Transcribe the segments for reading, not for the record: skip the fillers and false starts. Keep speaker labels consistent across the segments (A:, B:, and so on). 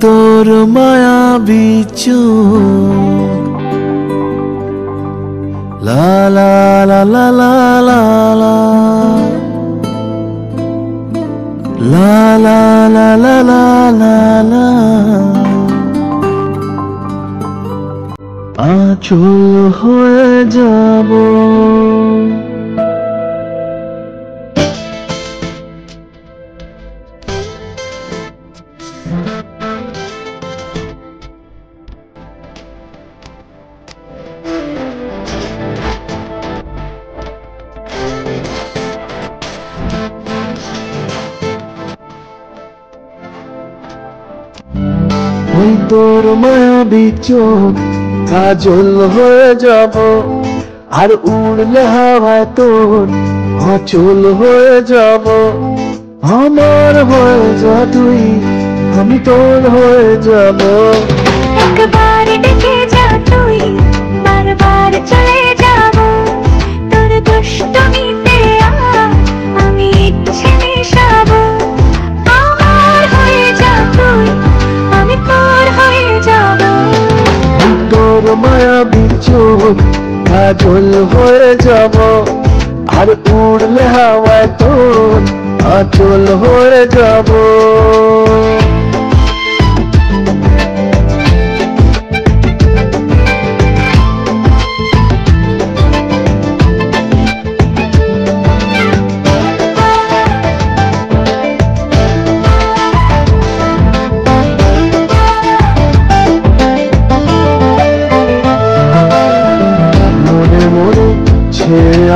A: তোর মায়াবী চোখ লা লা লা লা লা লা লা লা লা লা লা লা লা লা আঁচল হয়ে যাব ওই তোর মায়াবী চোখ কাজল হয়ে যাব আর উড়লে হাওয়ায় তোর অচল হয়ে যাব আমার হয়ে যা তুই আমি তোর হয়ে যাব
B: একবার ডেকে যা তুই বারবার চলে যাব তোর দুষ্টমিতে আমি ইচ্ছে মিশাবো আমার হয়ে যা তুই আমি তোর হয়ে যাব
A: তোর মায়াবী চোখ কাজল হয়ে যাব আর উড়লে হাওয়ায় তোর আঁচল হয়ে যাব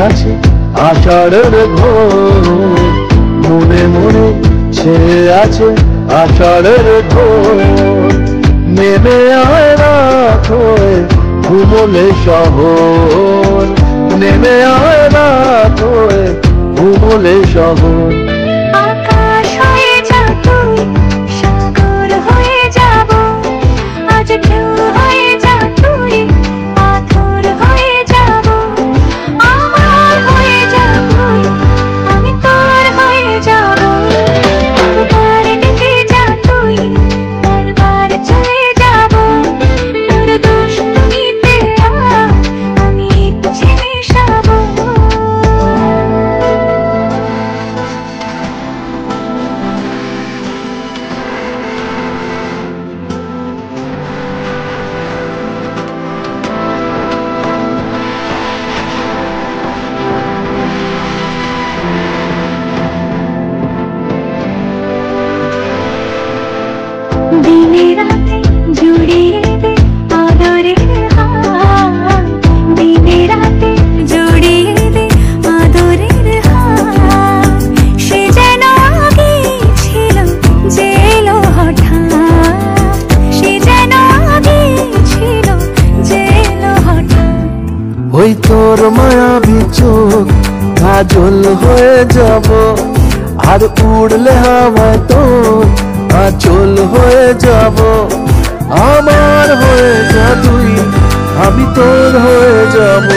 A: আছে আষাঢ়ের ঘোর মনে মনে ছেয়ে আছে আষাঢ়ের ঘোর নেমে আয় রাত হয়ে ঘুমলে শহর নেমে আয় রাত হয়ে ঘুমলে শহর
B: আকাশ হয়ে যা তুই সাগর হয়ে যাব আজ ঢেউ হয়ে যা তুই পাথর হয়ে যাব আমার হয়ে যা তুই আমি তোর হয়ে যাব একবার ডেকে যা তুই বারবার চলে যাব তোর দুষ্টমিতে আমি ইচ্ছে মিশাবো দিনে রাতে জুড়িয়ে দে আদরের হাত দিনে রাতে জুড়িয়ে দে আদরের হাত সে যেন আগে ছিল যে এলো হঠাৎ সে যেন আগে ছিল যে এলো হঠাৎ
A: ওই তোর মায়াবী চোখ কাজল হয়ে যাব আর উড়লে হাওয়ায় তোর আঁচল হয়ে যাব আমার হয়ে যা তুই আমি তোর হয়ে যাব